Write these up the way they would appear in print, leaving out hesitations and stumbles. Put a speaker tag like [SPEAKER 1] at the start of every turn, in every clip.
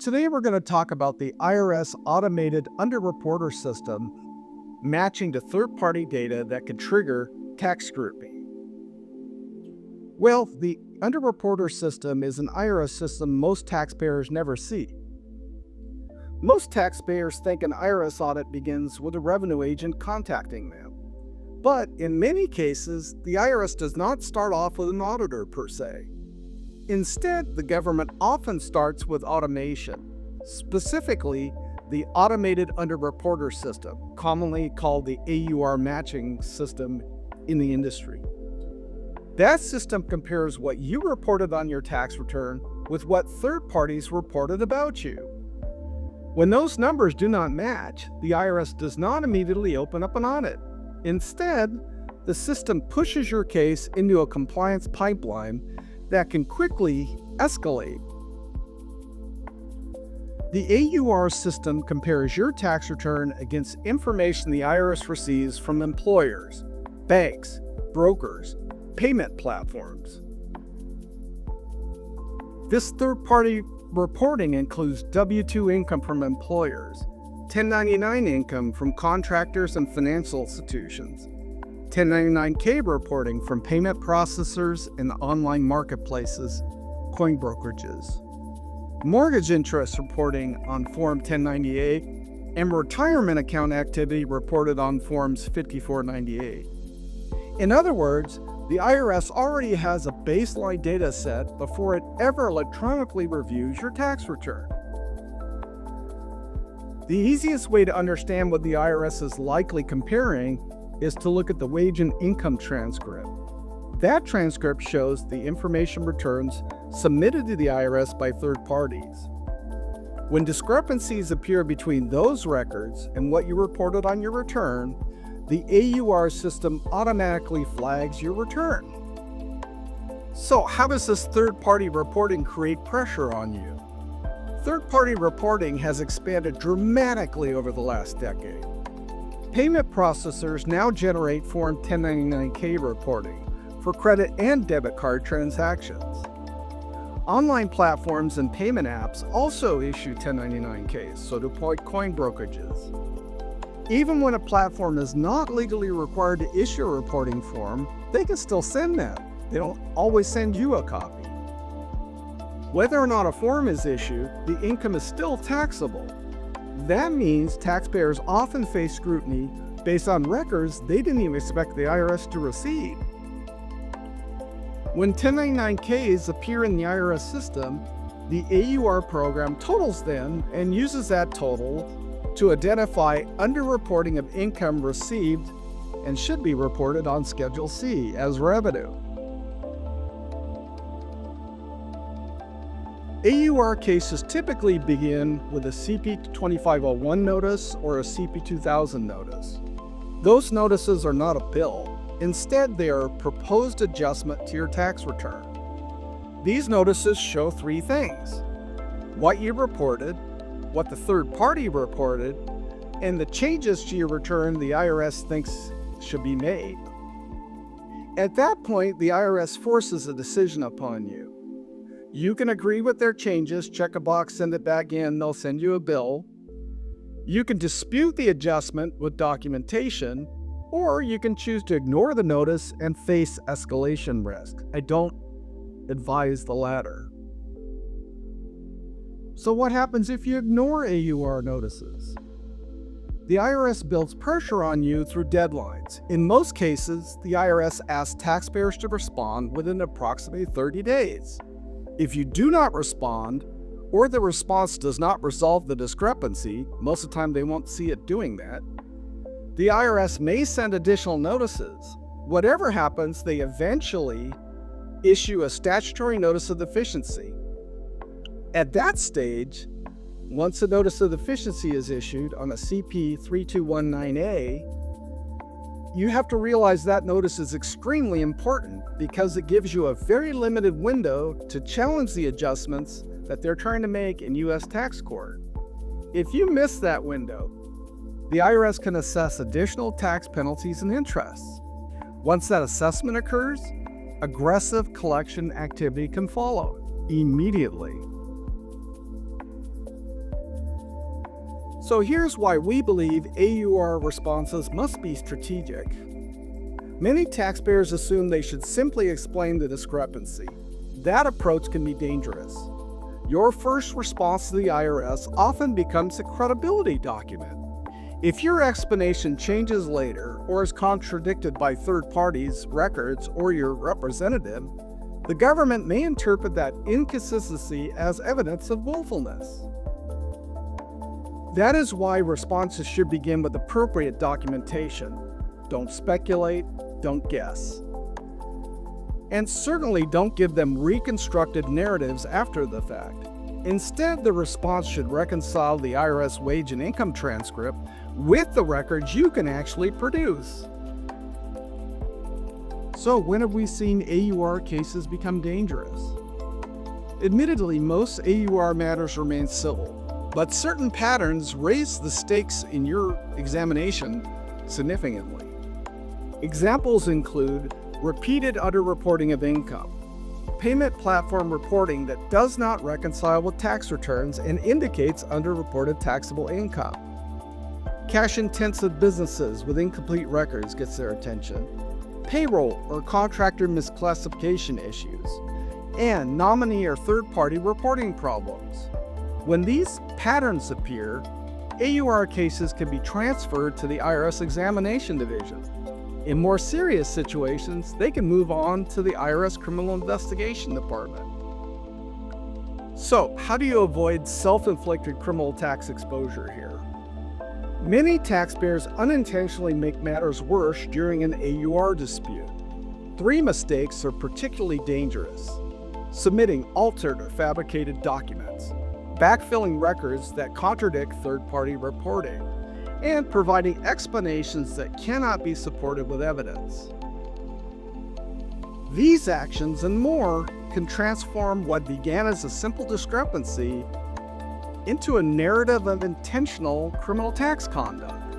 [SPEAKER 1] Today we're going to talk about the IRS Automated Underreporter system matching to third-party data that could trigger tax scrutiny. Well, the underreporter system is an IRS system most taxpayers never see. Most taxpayers think an IRS audit begins with a revenue agent contacting them. But in many cases, the IRS does not start off with an auditor per se. Instead, the government often starts with automation, specifically the Automated Underreporter system, commonly called the AUR matching system in the industry. That system compares what you reported on your tax return with what third parties reported about you. When those numbers do not match, the IRS does not immediately open up an audit. Instead, the system pushes your case into a compliance pipeline that can quickly escalate. The AUR system compares your tax return against information the IRS receives from employers, banks, brokers, payment platforms. This third-party reporting includes W-2 income from employers, 1099 income from contractors and financial institutions, 1099-K reporting from payment processors and online marketplaces, coin brokerages, mortgage interest reporting on Form 1098, and retirement account activity reported on Forms 5498. In other words, the IRS already has a baseline data set before it ever electronically reviews your tax return. The easiest way to understand what the IRS is likely comparing is to look at the wage and income transcript. That transcript shows the information returns submitted to the IRS by third parties. When discrepancies appear between those records and what you reported on your return, the AUR system automatically flags your return. So how does this third-party reporting create pressure on you? Third-party reporting has expanded dramatically over the last decade. Payment processors now generate Form 1099-K reporting for credit and debit card transactions. Online platforms and payment apps also issue 1099-Ks, so do coin brokerages. Even when a platform is not legally required to issue a reporting form, they can still send them. They don't always send you a copy. Whether or not a form is issued, the income is still taxable. That means taxpayers often face scrutiny based on records they didn't even expect the IRS to receive. When 1099-Ks appear in the IRS system, the AUR program totals them and uses that total to identify underreporting of income received and should be reported on Schedule C as revenue. AUR cases typically begin with a CP 2501 notice or a CP 2000 notice. Those notices are not a bill. Instead, they are a proposed adjustment to your tax return. These notices show three things: what you reported, what the third party reported, and the changes to your return the IRS thinks should be made. At that point, the IRS forces a decision upon you. You can agree with their changes, check a box, send it back in, they'll send you a bill. You can dispute the adjustment with documentation, or you can choose to ignore the notice and face escalation risk. I don't advise the latter. So what happens if you ignore AUR notices? The IRS builds pressure on you through deadlines. In most cases, the IRS asks taxpayers to respond within approximately 30 days. If you do not respond, or the response does not resolve the discrepancy, most of the time they won't see it doing that, the IRS may send additional notices. Whatever happens, they eventually issue a statutory notice of deficiency. At that stage, once a notice of deficiency is issued on a CP 3219A, you have to realize that notice is extremely important because it gives you a very limited window to challenge the adjustments that they're trying to make in U.S. tax court. If you miss that window, the IRS can assess additional tax penalties and interests. Once that assessment occurs, aggressive collection activity can follow immediately. So here's why we believe AUR responses must be strategic. Many taxpayers assume they should simply explain the discrepancy. That approach can be dangerous. Your first response to the IRS often becomes a credibility document. If your explanation changes later or is contradicted by third parties, records, or your representative, the government may interpret that inconsistency as evidence of willfulness. That is why responses should begin with appropriate documentation. Don't speculate, don't guess. And certainly don't give them reconstructed narratives after the fact. Instead, the response should reconcile the IRS wage and income transcript with the records you can actually produce. So when have we seen AUR cases become dangerous? Admittedly, most AUR matters remain civil, but certain patterns raise the stakes in your examination significantly. Examples include repeated underreporting of income, payment platform reporting that does not reconcile with tax returns and indicates underreported taxable income, cash-intensive businesses with incomplete records gets their attention, payroll or contractor misclassification issues, and nominee or third-party reporting problems. When these patterns appear, AUR cases can be transferred to the IRS Examination Division. In more serious situations, they can move on to the IRS Criminal Investigation Department. So, how do you avoid self-inflicted criminal tax exposure here? Many taxpayers unintentionally make matters worse during an AUR dispute. 3 mistakes are particularly dangerous: submitting altered or fabricated documents, backfilling records that contradict third-party reporting, and providing explanations that cannot be supported with evidence. These actions and more can transform what began as a simple discrepancy into a narrative of intentional criminal tax conduct.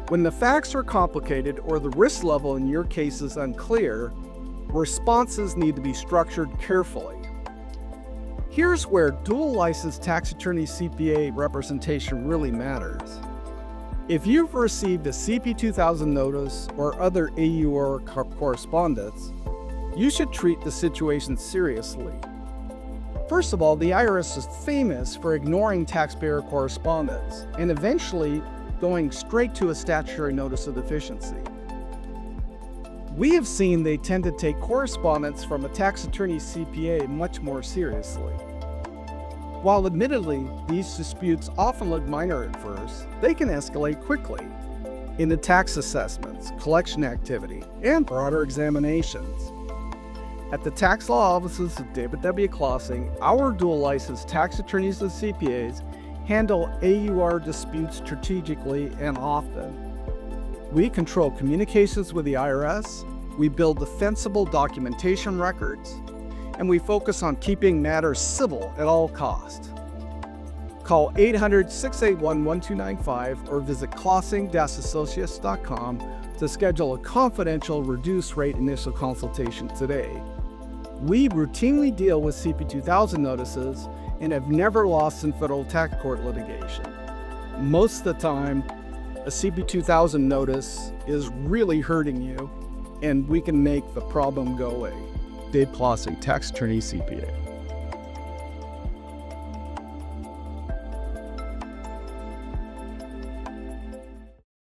[SPEAKER 1] When the facts are complicated or the risk level in your case is unclear, responses need to be structured carefully. Here's where dual licensed tax attorney CPA representation really matters. If you've received a CP 2000 notice or other AUR correspondence, you should treat the situation seriously. First of all, the IRS is famous for ignoring taxpayer correspondence and eventually going straight to a statutory notice of deficiency. We have seen they tend to take correspondence from a tax attorney CPA much more seriously. While admittedly, these disputes often look minor at first, they can escalate quickly into tax assessments, collection activity, and broader examinations. At the tax law offices of David W. Klasing, our dual licensed tax attorneys and CPAs handle AUR disputes strategically and often. We control communications with the IRS, we build defensible documentation records, and we focus on keeping matters civil at all costs. Call 800-681-1295 or visit klasing-associates.com to schedule a confidential reduced-rate initial consultation today. We routinely deal with CP 2000 notices and have never lost in federal tax court litigation. Most of the time, a CP 2000 notice is really hurting you, and we can make the problem go away. Dave Klasing, tax attorney, CPA.